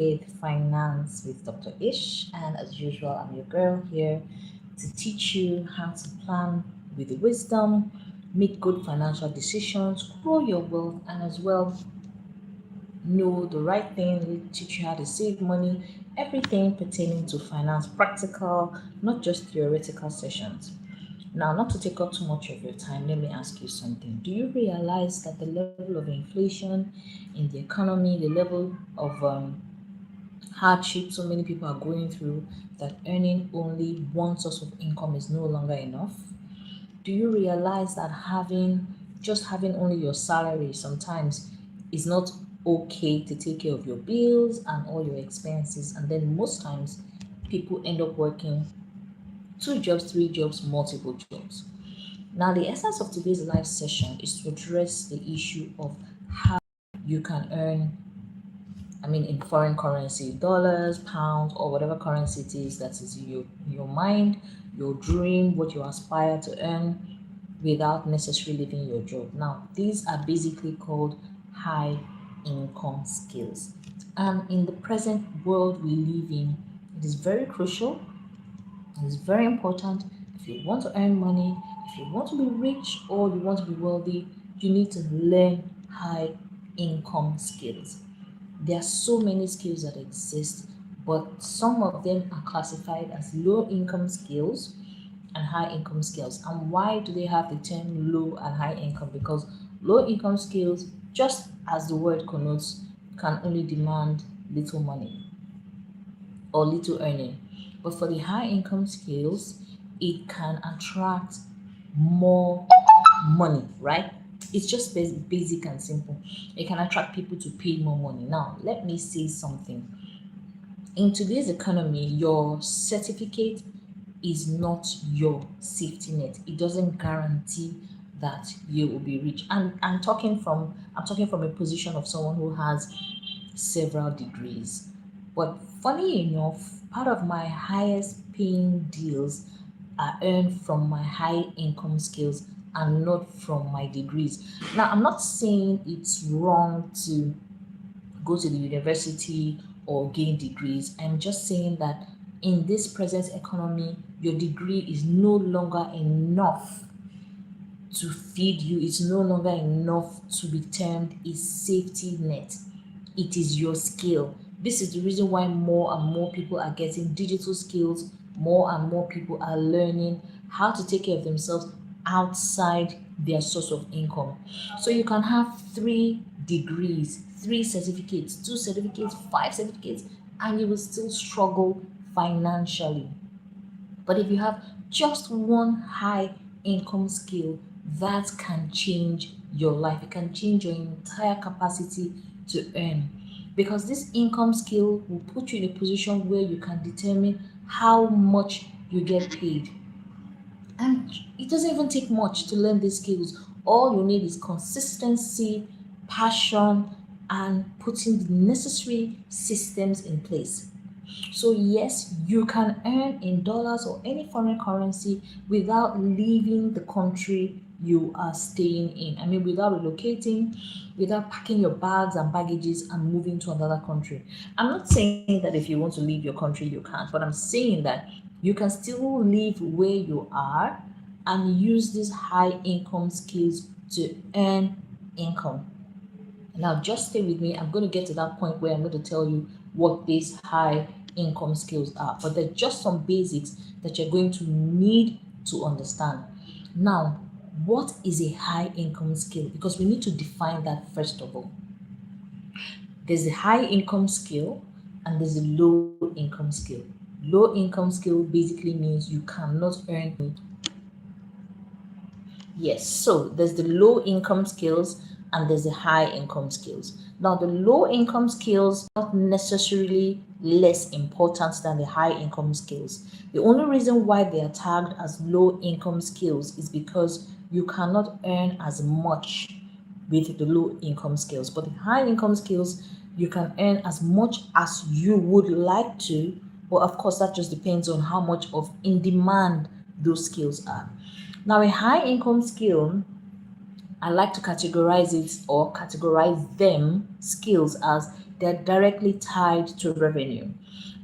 with Finance with Dr. Ish, and as usual, I'm your girl here to teach you how to plan with wisdom, make good financial decisions, grow your wealth, and as well know the right thing, teach you how to save money, everything pertaining to finance, practical, not just theoretical sessions. Now, not to take up too much of your time, let me ask you something. Do you realize that the level of inflation in the economy, the level of hardship so many people are going through, that earning only one source of income is no longer enough? Do you realize that having only your salary sometimes is not okay to take care of your bills and all your expenses? And then most times people end up working two jobs, three jobs, multiple jobs. Now, the essence of today's live session is to address the issue of how you can earn, in foreign currency, dollars, pounds, or whatever currency it is that is your mind, your dream, what you aspire to earn without necessarily leaving your job. Now, these are basically called high income skills. And in the present world we live in, it is very crucial. It is very important. If you want to earn money, if you want to be rich or you want to be wealthy, you need to learn high income skills. There are so many skills that exist, but some of them are classified as low income skills and high income skills. And why do they have the term low and high income? Because low income skills, just as the word connotes, can only demand little money or little earning. But for the high income skills, it can attract more money, right? It's just basic and simple. It can attract people to pay more money. Now, let me say something. In today's economy, your certificate is not your safety net. It doesn't guarantee that you will be rich. And I'm talking from a position of someone who has several degrees. But funny enough, part of my highest paying deals are earned from my high income skills and not from my degrees. Now, I'm not saying it's wrong to go to the university or gain degrees. I'm just saying that in this present economy, your degree is no longer enough to feed you. It's no longer enough to be termed a safety net. It is your skill. This is the reason why more and more people are getting digital skills. More and more people are learning how to take care of themselves outside their source of income. So you can have 3 degrees, 3 certificates, 2 certificates, 5 certificates, and you will still struggle financially. But if you have just one high income skill, that can change your life. It can change your entire capacity to earn. Because this income skill will put you in a position where you can determine how much you get paid. And it doesn't even take much to learn these skills. All you need is consistency, passion, and putting the necessary systems in place. So, yes, you can earn in dollars or any foreign currency without leaving the country you are staying in. Without relocating, without packing your bags and baggages and moving to another country. I'm not saying that if you want to leave your country, you can't, but I'm saying that you can still live where you are and use these high income skills to earn income. Now, just stay with me. I'm going to get to that point where I'm going to tell you what these high income skills are. But they're just some basics that you're going to need to understand. Now, what is a high income skill? Because we need to define that first of all. There's a high income skill and there's a low income skill. Low income skill basically means you cannot earn. Yes, so there's the low income skills and there's the high income skills. Now, the low income skills are not necessarily less important than the high income skills. The only reason why they are tagged as low income skills is because you cannot earn as much with the low income skills. But the high income skills, you can earn as much as you would like to. But of course, that just depends on how much of in demand those skills are. Now, a high income skill, I like to categorize them skills as they're directly tied to revenue.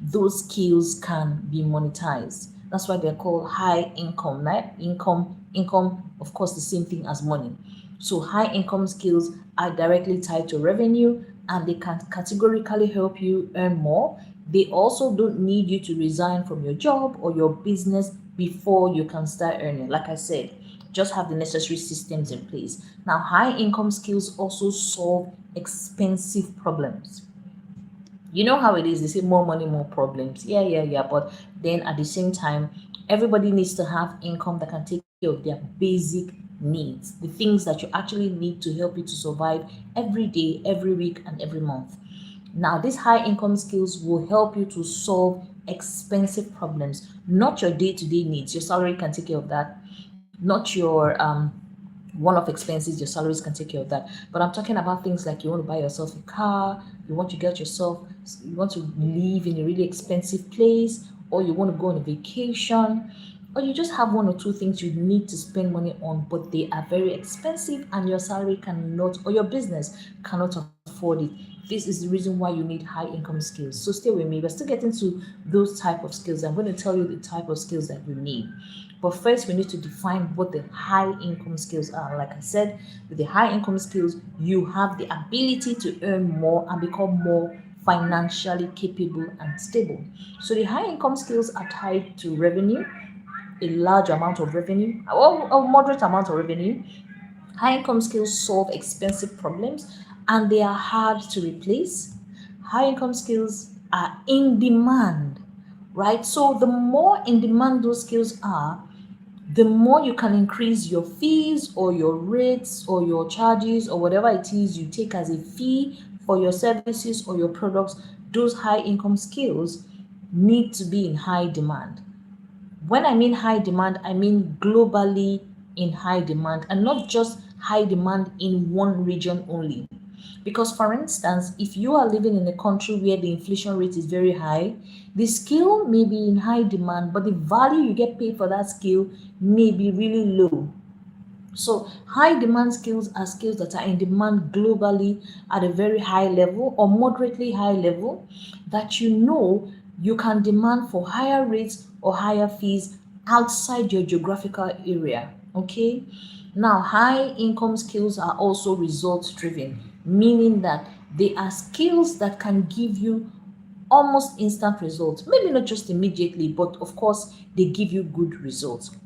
Those skills can be monetized. That's why they're called high income, right? Income, of course, the same thing as money. So high income skills are directly tied to revenue and they can categorically help you earn more. They also don't need you to resign from your job or your business before you can start earning. Like I said, just have the necessary systems in place. Now, high income skills also solve expensive problems. You know how it is, they say more money, more problems. Yeah. But then at the same time, everybody needs to have income that can take care of their basic needs, the things that you actually need to help you to survive every day, every week, and every month. Now, these high income skills will help you to solve expensive problems, not your day-to-day needs. Your salary can take care of that, not your one-off expenses. Your salaries can take care of that, but I'm talking about things like you want to buy yourself a car, you want to get yourself, you want to live in a really expensive place, or you want to go on a vacation, or you just have one or two things you need to spend money on, but they are very expensive and your salary cannot, or your business cannot afford it. This is the reason why you need high income skills. So stay with me, we're still getting to those type of skills. I'm going to tell you the type of skills that you need. But first, we need to define what the high income skills are. Like I said, with the high income skills, you have the ability to earn more and become more financially capable and stable. So the high income skills are tied to revenue, a large amount of revenue, or a moderate amount of revenue. High income skills solve expensive problems and they are hard to replace. High income skills are in demand, right? So the more in demand those skills are, the more you can increase your fees or your rates or your charges or whatever it is you take as a fee for your services or your products. Those high income skills need to be in high demand. When I mean high demand, I mean globally in high demand and not just high demand in one region only. Because, for instance, if you are living in a country where the inflation rate is very high, the skill may be in high demand, but the value you get paid for that skill may be really low. So, high demand skills are skills that are in demand globally at a very high level or moderately high level that you know you can demand for higher rates or higher fees outside your geographical area. Okay. Now, high income skills are also results driven, meaning that they are skills that can give you almost instant results. Maybe not just immediately, but of course, they give you good results.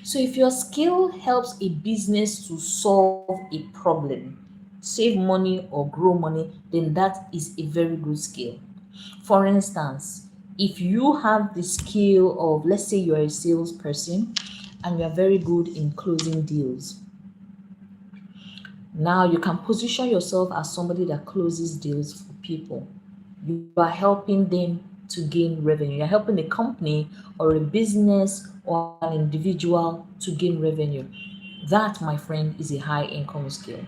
So if your skill helps a business to solve a problem, save money or grow money, then that is a very good skill. For instance, if you have the skill of, let's say you're a salesperson and you're very good in closing deals. Now you can position yourself as somebody that closes deals for people. You are helping them to gain revenue. You're helping a company or a business or an individual to gain revenue. That, my friend, is a high income skill.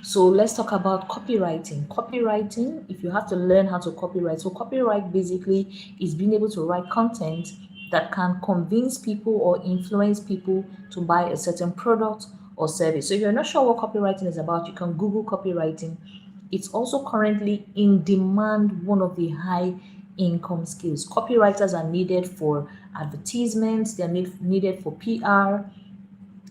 So let's talk about copywriting. Copywriting, if you have to learn how to copyright, so copyright basically is being able to write content that can convince people or influence people to buy a certain product or service. So if you're not sure what copywriting is about, you can Google copywriting. It's also currently in demand, one of the high income skills. Copywriters are needed for advertisements, they're needed for PR,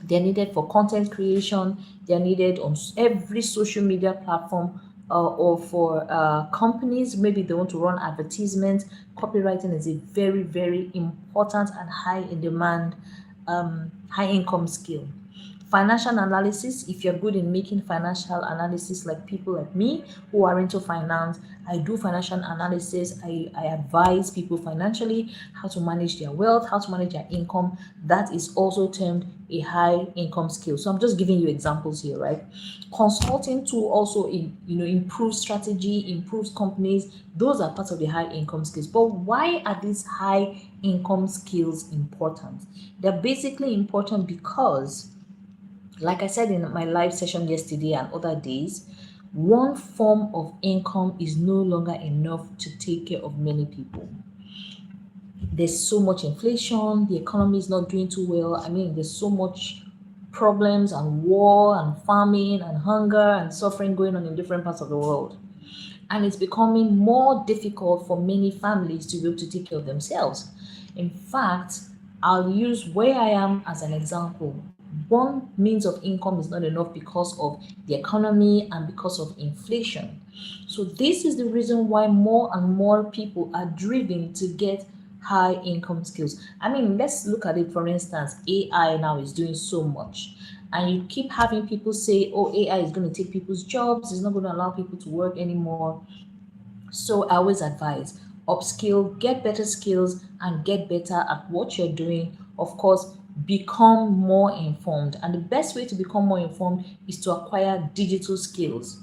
they're needed for content creation, they're needed on every social media platform, or for companies. Maybe they want to run advertisements. Copywriting is a very, very important and high in demand, high income skill. Financial analysis, if you're good in making financial analysis, like people like me who are into finance, I do financial analysis. I advise people financially how to manage their wealth, how to manage their income. That is also termed a high income skill. So I'm just giving you examples here, right? Consulting to also improve strategy, improves companies. Those are part of the high income skills. But why are these high income skills important? They're basically important because, like I said in my live session yesterday and other days, one form of income is no longer enough to take care of many people. There's so much inflation, the economy is not doing too well. I mean, there's so much problems and war and famine and hunger and suffering going on in different parts of the world. and it's becoming more difficult for many families to be able to take care of themselves. In fact, I'll use where I am as an example. One means of income is not enough because of the economy and because of inflation. So, this is the reason why more and more people are driven to get high income skills. I mean, let's look at it. For instance, AI now is doing so much, and you keep having people say, oh, AI is going to take people's jobs, it's not going to allow people to work anymore. So I always advise upskill, get better skills, and get better at what you're doing. Of course, become more informed. And the best way to become more informed is to acquire digital skills.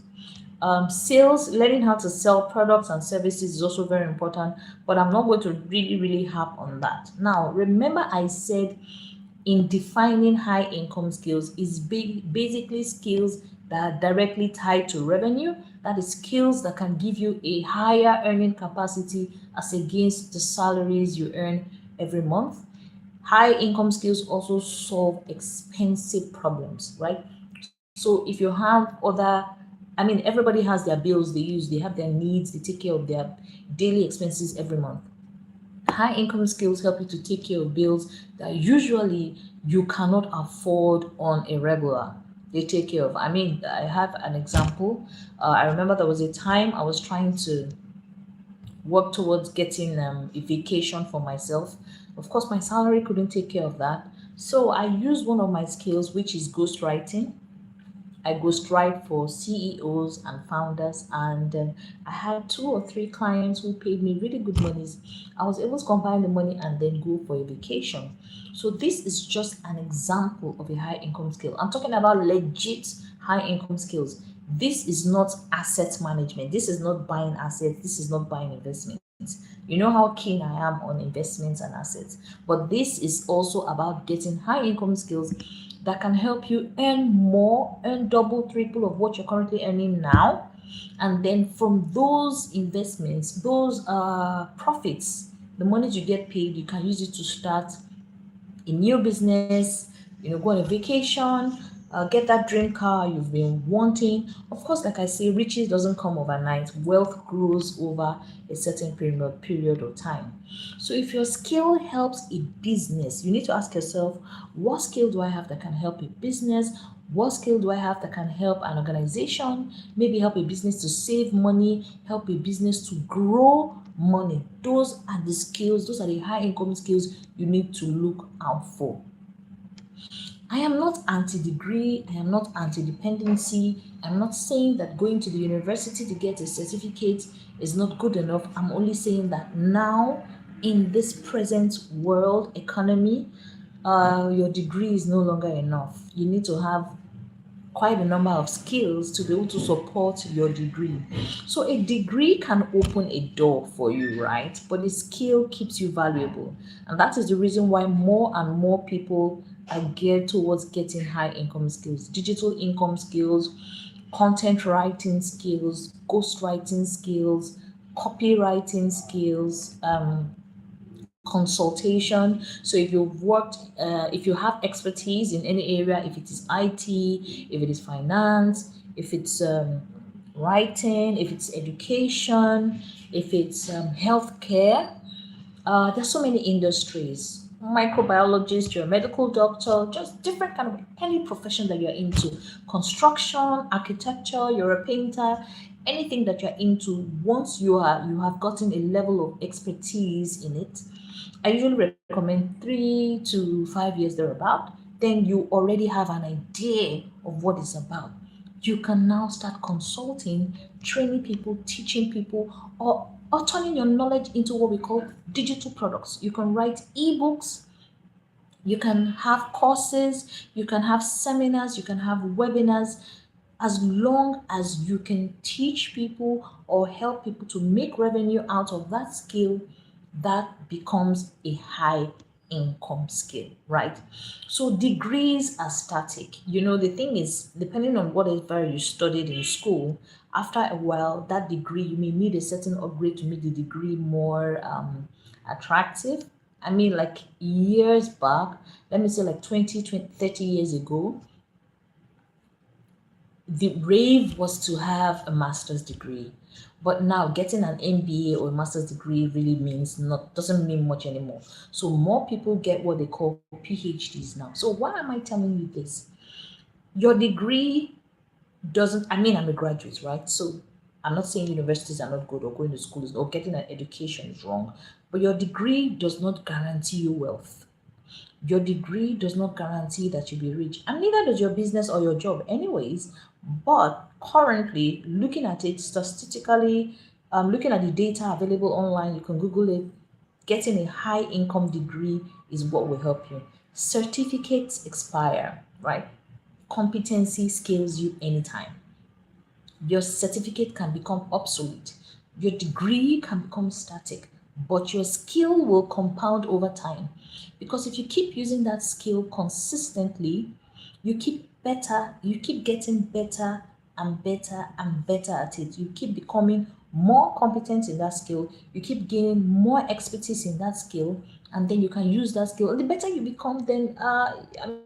Sales, learning how to sell products and services is also very important, but I'm not going to really harp on that. Now, remember, I said in defining high income skills is basically skills that are directly tied to revenue. That is skills that can give you a higher earning capacity as against the salaries you earn every month. High income skills also solve expensive problems, right? So if you have other, I mean, everybody has their bills they use, they have their needs, they take care of their daily expenses every month. High income skills help you to take care of bills that usually you cannot afford on a regular. They take care of. I mean, I have an example. I remember there was a time I was trying to work towards getting a vacation for myself. Of course, my salary couldn't take care of that. So I used one of my skills, which is ghostwriting. I ghostwrite for CEOs and founders, and I had two or three clients who paid me really good monies. I was able to combine the money and then go for a vacation. So this is just an example of a high income skill. I'm talking about legit high income skills. This is not asset management. This is not buying assets. This is not buying investments. You know how keen I am on investments and assets. But this is also about getting high income skills that can help you earn more, earn double, triple of what you're currently earning now. And then from those investments, those profits, the money you get paid, you can use it to start a new business, go on a vacation, get that dream car you've been wanting. Of course, like I say, riches doesn't come overnight. Wealth grows over a certain period of time. So if your skill helps a business, you need to ask yourself, what skill do I have that can help a business? What skill do I have that can help an organization? Maybe help a business to save money, help a business to grow money. Those are the skills, those are the high income skills you need to look out for. I am not anti degree, I am not anti dependency. I'm not saying that going to the university to get a certificate is not good enough. I'm only saying that now, in this present world economy, your degree is no longer enough. You need to have quite a number of skills to be able to support your degree. So a degree can open a door for you, right? But the skill keeps you valuable. And that is the reason why more and more people are geared towards getting high income skills, digital income skills, content writing skills, ghostwriting skills, copywriting skills, consultation. So if you have expertise in any area, if it is IT, if it is finance, if it's writing, if it's education, if it's healthcare, there's so many industries. Microbiologist, you're a medical doctor, just different kind of any profession that you're into. Construction, architecture, you're a painter, anything that you're into. Once you have gotten a level of expertise in it, I usually recommend 3 to 5 years thereabout. Then you already have an idea of what it's about. You can now start consulting, training people, teaching people, or turning your knowledge into what we call digital products. You can write ebooks, you can have courses, you can have seminars, you can have webinars. As long as you can teach people or help people to make revenue out of that skill, that becomes a high income skill, right? So degrees are static. The thing is, depending on whatever you studied in school, after a while, that degree, you may need a certain upgrade to make the degree more attractive. I mean, like years back, let me say like 30 years ago, the rave was to have a master's degree. But now getting an MBA or a master's degree really means not doesn't mean much anymore. So more people get what they call PhDs now. So why am I telling you this? Your degree doesn't, I mean, I'm a graduate, right? So I'm not saying universities are not good or going to schools or getting an education is wrong, but your degree does not guarantee you wealth. Your degree does not guarantee that you'll be rich, and neither does your business or your job, anyways. But currently, looking at it statistically, looking at the data available online, you can Google it. Getting a high income degree is what will help you. Certificates expire, right? Competency scales you anytime. Your certificate can become obsolete. Your degree can become static, but your skill will compound over time. Because if you keep using that skill consistently, you keep getting better and better and better at it. You keep becoming more competent in that skill, you keep gaining more expertise in that skill, and then you can use that skill. The better you become, then I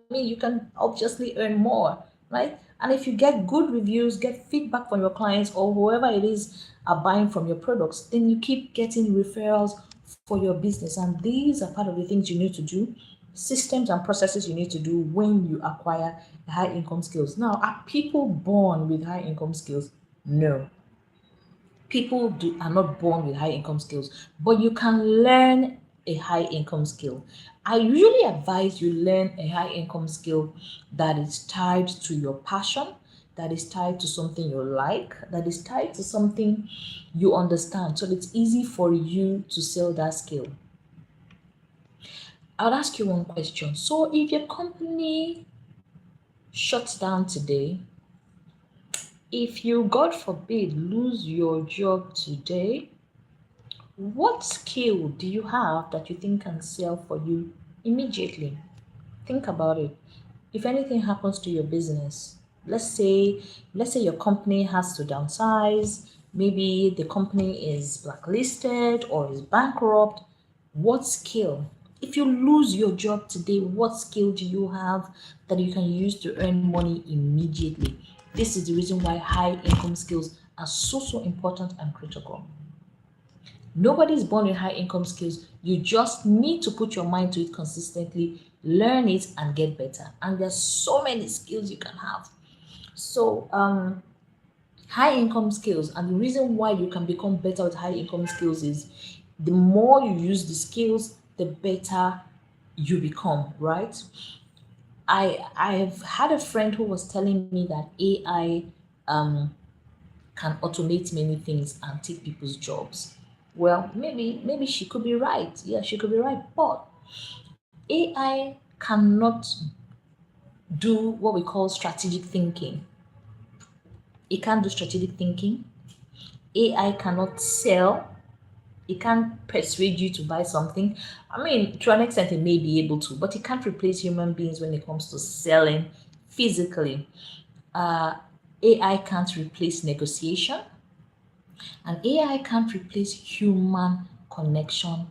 mean, you can obviously earn more, right? And if you get good reviews, get feedback from your clients or whoever it is are buying from your products, then you keep getting referrals for your business. And these are part of the things you need to do, systems and processes you need to do when you acquire high income skills. Now, are people born with high income skills? No, are not born with high income skills, but you can learn a high income skill. I usually advise you learn a high income skill that is tied to your passion, that is tied to something you like, that is tied to something you understand, so it's easy for you to sell that skill. I'll ask you one question. So if your company shuts down today, if you, God forbid, lose your job today, what skill do you have that you think can sell for you immediately? Think about it. If anything happens to your business, let's say your company has to downsize, maybe the company is blacklisted or is bankrupt, what skill? If you lose your job today, what skill do you have that you can use to earn money immediately? This is the reason why high income skills are so important and critical. Nobody's born with high income skills. You just need to put your mind to it consistently, learn it, and get better. And there's so many skills you can have. So, high income skills, and the reason why you can become better with high income skills is the more you use the skills, the better you become, right? I've had a friend who was telling me that AI um can automate many things and take people's jobs. Well, maybe she could be right. Yeah, she could be right. But AI cannot do what we call strategic thinking. It can't do strategic thinking. AI cannot sell. It can't persuade you to buy something. I mean, to an extent, it may be able to, but it can't replace human beings when it comes to selling physically. Uh, AI can't replace negotiation. And AI can't replace human connection.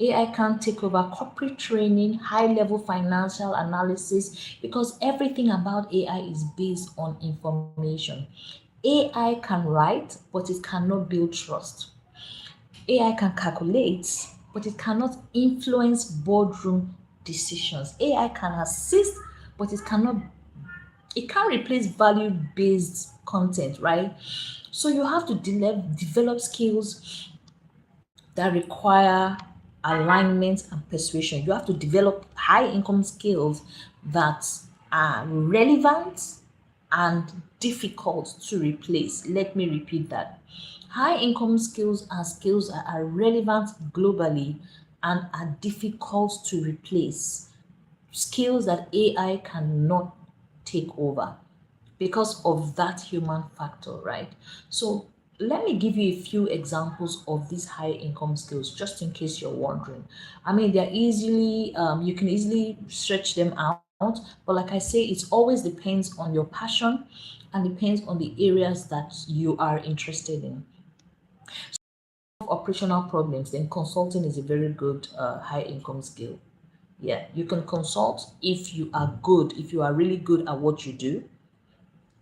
AI can't take over corporate training, high level financial analysis, because everything about AI is based on information. AI can write, but it cannot build trust. AI can calculate, but it cannot influence boardroom decisions. AI can assist, but it can't replace value based content, right? So you have to develop skills that require alignment and persuasion. You have to develop high income skills that are relevant and difficult to replace. Let me repeat that. High income skills are skills that are relevant globally and are difficult to replace. Skills that AI cannot take over because of that human factor, right? So let me give you a few examples of these high income skills, just in case you're wondering. I mean, you can easily stretch them out, but like I say, it always depends on your passion and depends on the areas that you are interested in. Operational problems, then consulting is a very good high income skill. Yeah, you can consult if you are really good at what you do.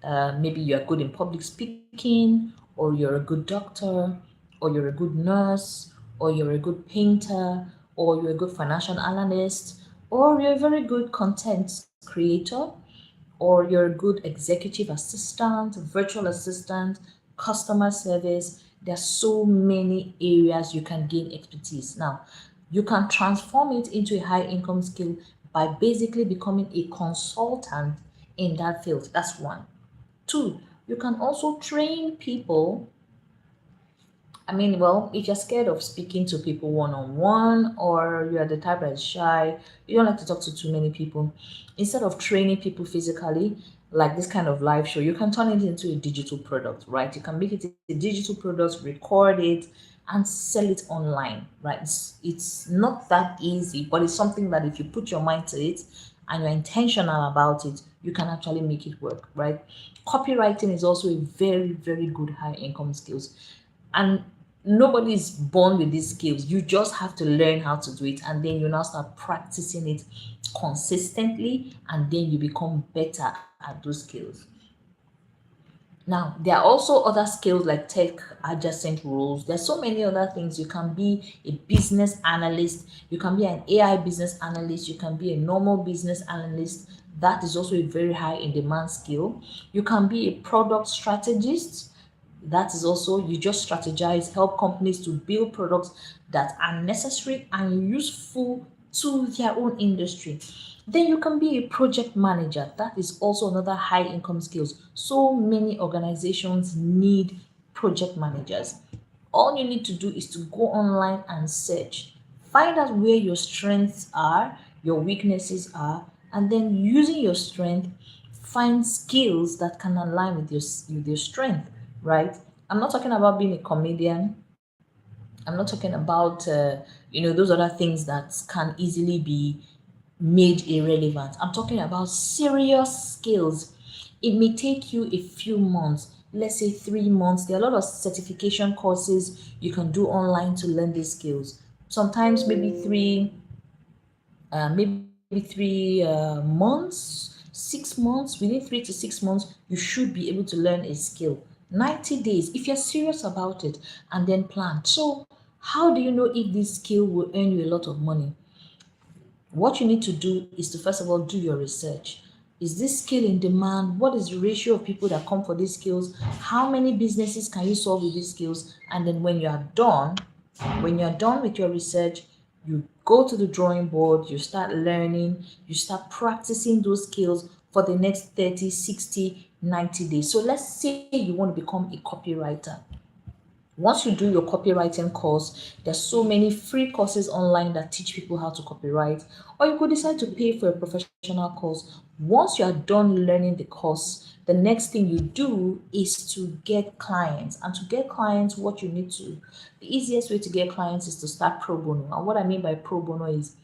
Maybe you are good in public speaking, or you're a good doctor, or you're a good nurse, or you're a good painter, or you're a good financial analyst, or you're a very good content creator, or you're a good executive assistant, virtual assistant, customer service. There are so many areas you can gain expertise. Now, you can transform it into a high income skill by basically becoming a consultant in that field. That's one. Two, you can also train people. I mean, well, if you're scared of speaking to people one on one, or you're the type that's shy, you don't like to talk to too many people, instead of training people physically, like this kind of live show, you can turn it into a digital product, right? You can make it a digital product, record it, and sell it online, right? It's not that easy, but it's something that if you put your mind to it and you're intentional about it, you can actually make it work, right? Copywriting is also a very, very good high income skills, and nobody is born with these skills. You just have to learn how to do it, and then you now start practicing it consistently, and then you become better at those skills. Now, there are also other skills like tech adjacent roles. There's so many other things. You can be a business analyst, you can be an AI business analyst, you can be a normal business analyst. That is also a very high in demand skill. You can be a product strategist. That is also, you just strategize, help companies to build products that are necessary and useful to their own industry. Then you can be a project manager. That is also another high income skills. So many organizations need project managers. All you need to do is to go online and search. Find out where your strengths are, your weaknesses are, and then using your strength, find skills that can align with your strength, right? I'm not talking about being a comedian. I'm not talking about those other things that can easily be made irrelevant. I'm talking about serious skills. It may take you a few months, let's say 3 months. There are a lot of certification courses you can do online to learn these skills. Sometimes maybe 3 months, 6 months. Within 3 to 6 months, you should be able to learn a skill. 90 days, if you're serious about it, and then plan. So, how do you know if this skill will earn you a lot of money? What you need to do is to first of all do your research. Is this skill in demand? What is the ratio of people that come for these skills? How many businesses can you solve with these skills? And then when you're done with your research, you go to the drawing board, you start learning, you start practicing those skills for the next 30, 60, 90 days. So let's say you want to become a copywriter. Once you do your copywriting course, there's so many free courses online that teach people how to copyright, or you could decide to pay for a professional course. Once you are done learning the course, the next thing you do is to get clients. And to get clients, what you need to, the easiest way to get clients is to start pro bono. And what I mean by pro bono is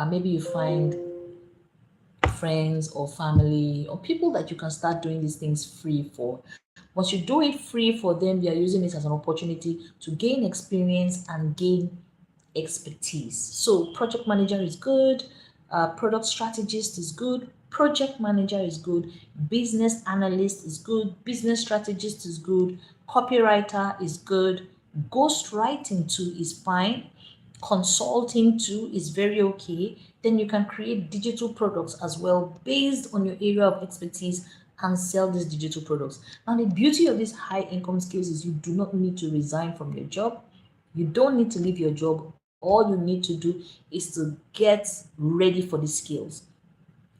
maybe you find friends or family or people that you can start doing these things free for. Once you do it free for them, they are using it as an opportunity to gain experience and gain expertise. So, project manager is good, product strategist is good, project manager is good, business analyst is good, business strategist is good, copywriter is good, ghostwriting too is fine, consulting too is very okay. Then you can create digital products as well based on your area of expertise and sell these digital products. Now, the beauty of these high income skills is you do not need to resign from your job. You don't need to leave your job. All you need to do is to get ready for these skills.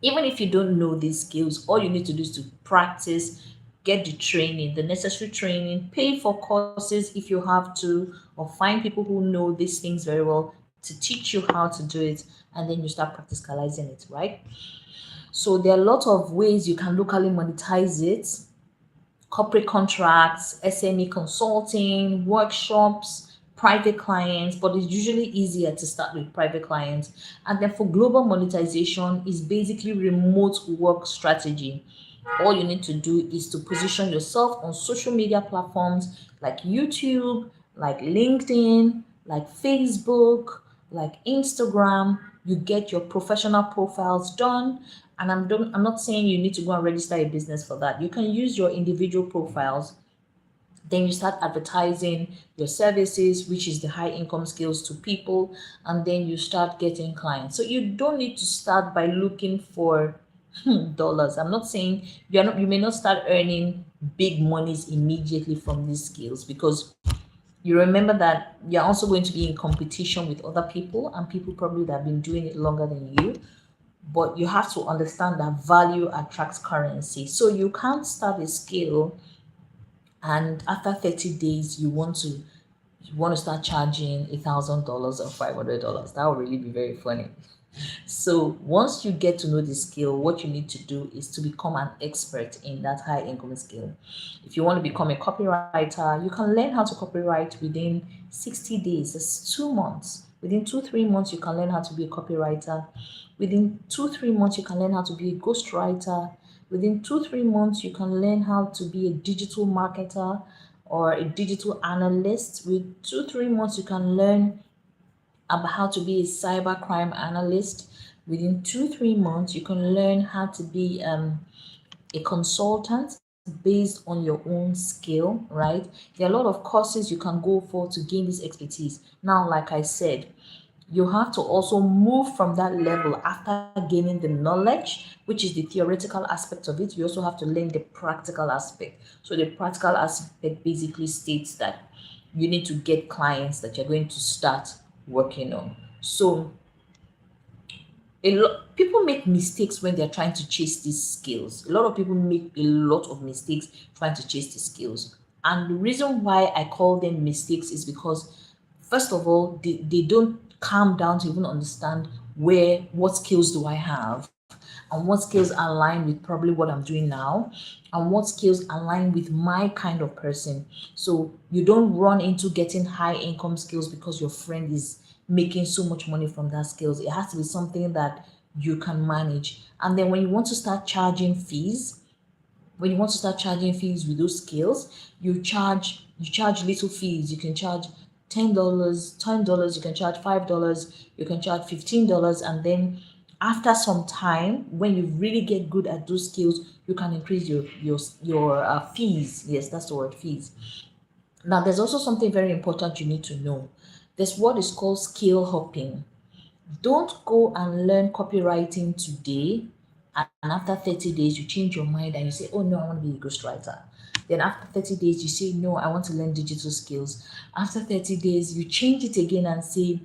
Even if you don't know these skills, all you need to do is to practice, get the training, the necessary training, pay for courses if you have to, or find people who know these things very well to teach you how to do it, and then you start practicalizing it, right? So there are a lot of ways you can locally monetize it: corporate contracts, SME consulting, workshops, private clients, but it's usually easier to start with private clients. And then for global monetization is basically remote work strategy. All you need to do is to position yourself on social media platforms like YouTube, like LinkedIn, like Facebook, like Instagram. You get your professional profiles done. And I'm not saying you need to go and register a business for that. You can use your individual profiles Then you start advertising your services, which is the high income skills, to people, and then you start getting clients. So you don't need to start by looking for dollars. I'm not saying you may not start earning big monies immediately from these skills, because you remember that you're also going to be in competition with other people, and people probably that have been doing it longer than you. But you have to understand that value attracts currency. So you can't start a skill and after 30 days you want to start charging $1,000 or $500. That would really be very funny. So once you get to know the skill, what you need to do is to become an expert in that high income skill. If you want to become a copywriter, you can learn how to copyright within 60 days. That's 2 months. Within 2-3 months, you can learn how to be a copywriter. Within 2-3 months, you can learn how to be a ghostwriter. Within 2-3 months, you can learn how to be a digital marketer or a digital analyst. With 2-3 months, you can learn about how to be a cybercrime analyst. Within 2-3 months, you can learn how to be a consultant based on your own skill, right? There are a lot of courses you can go for to gain this expertise. Now, like I said, you have to also move from that level after gaining the knowledge, which is the theoretical aspect of it. You also have to learn the practical aspect. So the practical aspect basically states that you need to get clients that you're going to start working on. So people make mistakes when they're trying to chase these skills. A lot of people make a lot of mistakes trying to chase these skills. And the reason why I call them mistakes is because, first of all, they don't calm down to even understand what skills do I have, and what skills align with probably what I'm doing now, and what skills align with my kind of person. So you don't run into getting high income skills because your friend is making so much money from that skills. It has to be something that you can manage. And then when you want to start charging fees, with those skills, you charge little fees. You can charge $10, you can charge $5, you can charge $15, and then after some time, when you really get good at those skills, you can increase your fees. Yes, that's the word, fees. Now, there's also something very important you need to know. There's what is called skill hopping. Don't go and learn copywriting today, and after 30 days you change your mind and you say, oh no, I want to be a ghostwriter. Then after 30 days you say, no, I want to learn digital skills. After 30 days you change it again and say,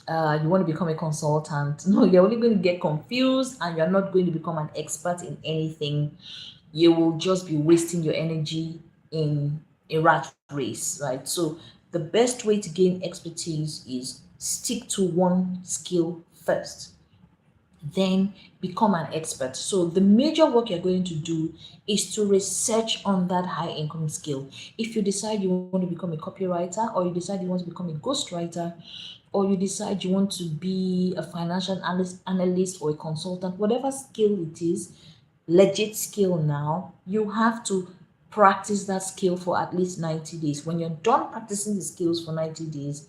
you want to become a consultant. No, you're only going to get confused and you're not going to become an expert in anything. You will just be wasting your energy in a rat race, right? So the best way to gain expertise is stick to one skill first, then become an expert. So the major work you're going to do is to research on that high income skill. If you decide you want to become a copywriter, or you decide you want to become a ghostwriter, or you decide you want to be a financial analyst or a consultant, whatever skill it is, legit skill now, you have to practice that skill for at least 90 days. When you're done practicing the skills for 90 days,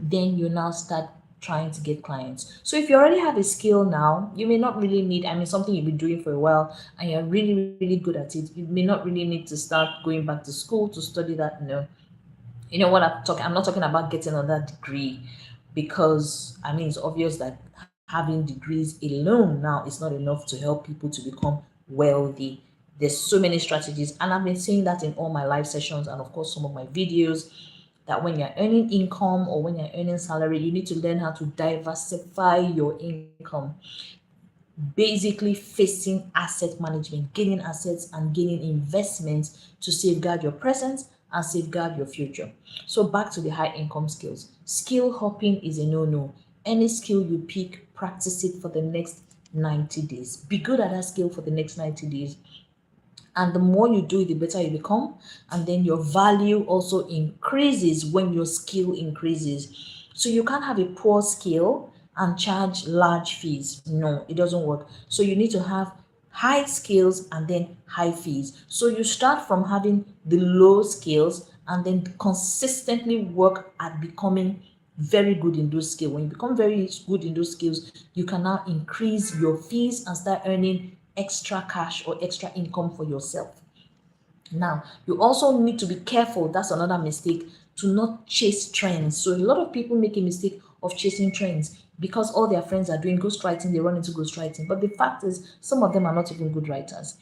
then you now start trying to get clients. So if you already have a skill now, you may not really need, something you've been doing for a while and you're really, really good at it, you may not really need to start going back to school to study that. No. You know what I'm not talking about getting another degree, because it's obvious that having degrees alone now is not enough to help people to become wealthy. There's so many strategies, and I've been saying that in all my live sessions and of course some of my videos, that when you're earning income or when you're earning salary, you need to learn how to diversify your income. Basically facing asset management, gaining assets and gaining investments to safeguard your present and safeguard your future. So back to the high income skills. Skill hopping is a no-no. Any skill you pick, practice it for the next 90 days. Be good at that skill for the next 90 days. And the more you do it, the better you become. And then your value also increases when your skill increases. So you can't have a poor skill and charge large fees. No, it doesn't work. So you need to have high skills and then high fees. So you start from having the low skills and then consistently work at becoming very good in those skills. When you become very good in those skills, you can now increase your fees and start earning extra cash or extra income for yourself. Now, you also need to be careful. That's another mistake, to not chase trends. So, a lot of people make a mistake of chasing trends because all their friends are doing ghostwriting, they run into ghostwriting. But the fact is, some of them are not even good writers.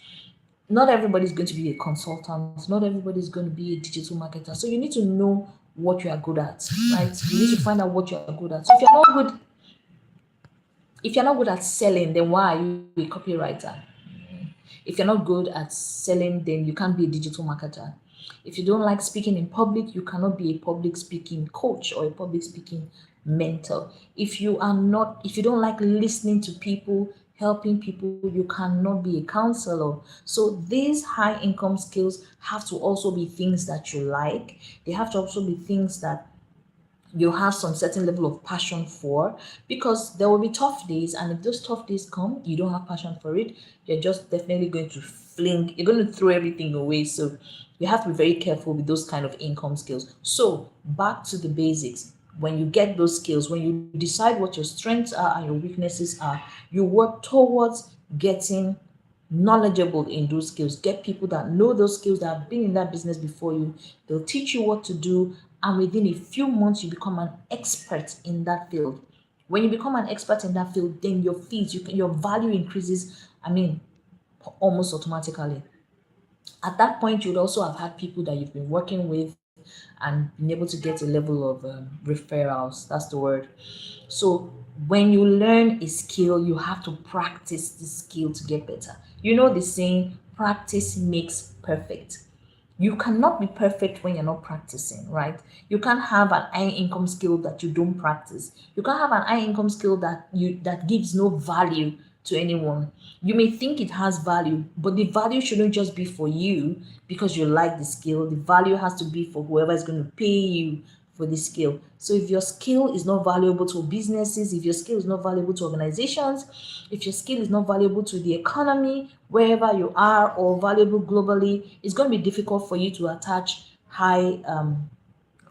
Not everybody's going to be a consultant, not everybody's going to be a digital marketer. So, you need to know what you are good at, right? You need to find out what you are good at. So, if you're not good at selling, then why are you a copywriter? If you're not good at selling, then you can't be a digital marketer. If you don't like speaking in public, you cannot be a public speaking coach or a public speaking mentor. If you don't like listening to people, helping people, you cannot be a counselor. So these high income skills have to also be things that you like. They have to also be things that you have some certain level of passion for, because there will be tough days, and if those tough days come, you don't have passion for it, you're just definitely going to you're going to throw everything away. So you have to be very careful with those kind of income skills. So back to the basics. When you get those skills, when you decide what your strengths are and your weaknesses are, you work towards getting knowledgeable in those skills. Get people that know those skills, that have been in that business before you. They'll teach you what to do, and within a few months, you become an expert in that field. When you become an expert in that field, then your fees, your value increases. I mean, almost automatically. At that point, you'd also have had people that you've been working with and been able to get a level of referrals. That's the word. So when you learn a skill, you have to practice the skill to get better. You know the saying, practice makes perfect. You cannot be perfect when you're not practicing, right? You can't have an high income skill that you don't practice. You can't have an high income skill that gives no value to anyone. You may think it has value, but the value shouldn't just be for you because you like the skill. The value has to be for whoever is going to pay you for the skill. So if your skill is not valuable to businesses, if your skill is not valuable to organizations, if your skill is not valuable to the economy, wherever you are, or valuable globally, it's going to be difficult for you to attach high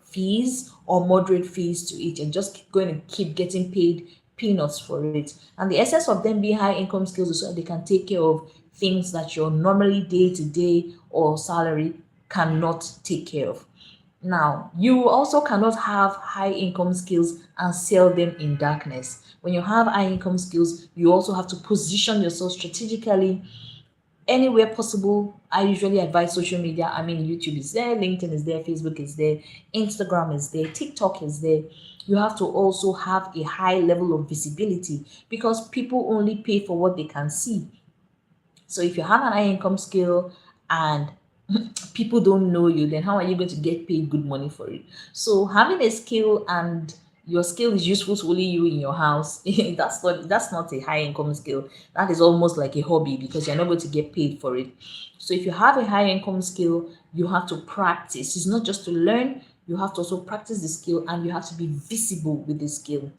fees or moderate fees to it. You're just going to keep getting paid peanuts for it. And the essence of them being high income skills is so that they can take care of things that your normally day to day or salary cannot take care of. Now, you also cannot have high income skills and sell them in darkness. When you have high income skills, you also have to position yourself strategically anywhere possible. I usually advise social media. I mean, YouTube is there, LinkedIn is there, Facebook is there, Instagram is there, TikTok is there. You have to also have a high level of visibility because people only pay for what they can see. So if you have an high income skill and people don't know you, then how are you going to get paid good money for it? So having a skill and your skill is useful to only you in your house, that's not a high income skill. That is almost like a hobby because you're not going to get paid for it. So if you have a high income skill, you have to practice. It's not just to learn, you have to also practice the skill, and you have to be visible with the skill.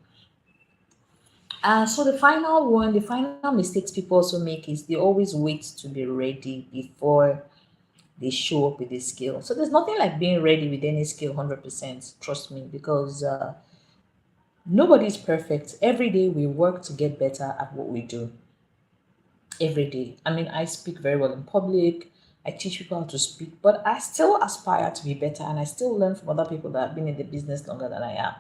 So the final mistakes people also make is they always wait to be ready before they show up with the skill. So there's nothing like being ready with any skill 100%, trust me, because nobody's perfect. Every day we work to get better at what we do. Every day. I mean, I speak very well in public. I teach people how to speak, but I still aspire to be better, and I still learn from other people that have been in the business longer than I am.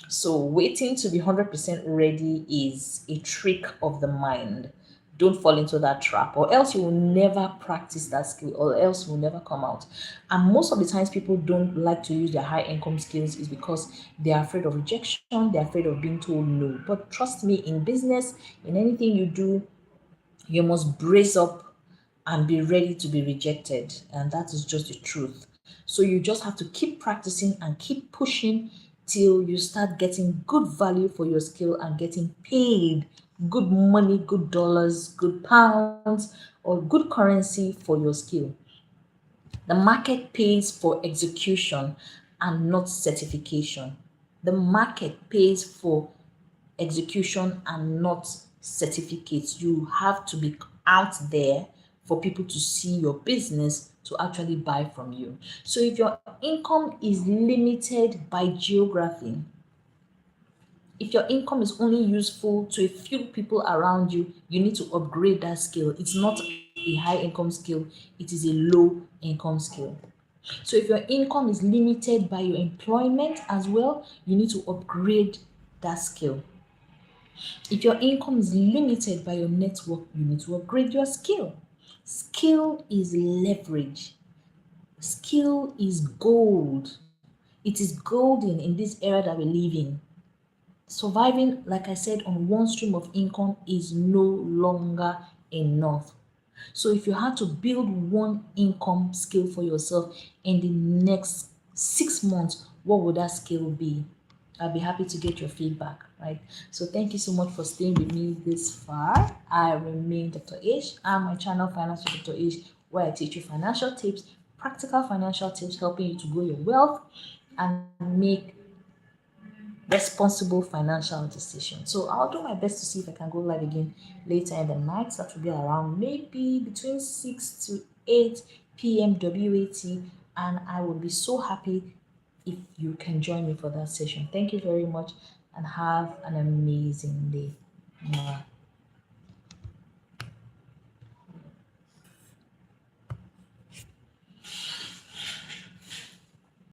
So waiting to be 100% ready is a trick of the mind. Don't fall into that trap, or else you will never practice that skill, or else you will never come out. And most of the times people don't like to use their high income skills is because they are afraid of rejection, they're afraid of being told no. But trust me, in business, in anything you do, you must brace up and be ready to be rejected. And that is just the truth. So you just have to keep practicing and keep pushing till you start getting good value for your skill and getting paid good money, good dollars, good pounds, or good currency for your skill. The market pays for execution and not certification. The market pays for execution and not certificates. You have to be out there for people to see your business to actually buy from you. So if your income is limited by geography, If your income is only useful to a few people around you, you need to upgrade that skill. It's not a high income skill, it is a low income skill. So if your income is limited by your employment as well, you need to upgrade that skill. If your income is limited by your network, you need to upgrade your skill. Skill is leverage. Skill is gold. It is golden in this era that we live in. Surviving, like I said, on one stream of income is no longer enough. So if you had to build one income skill for yourself in the next 6 months, what would that skill be? I'll be happy to get your feedback, right? So thank you so much for staying with me this far. I remain Dr. Ish. I'm my channel Finance with Dr. Ish, where I teach you financial tips, practical financial tips, helping you to grow your wealth and make responsible financial decisions. So I'll do my best to see if I can go live again later in the night. That will be around maybe between 6 to 8 p.m. WAT. And I would be so happy if you can join me for that session. Thank you very much and have an amazing day. Mwah.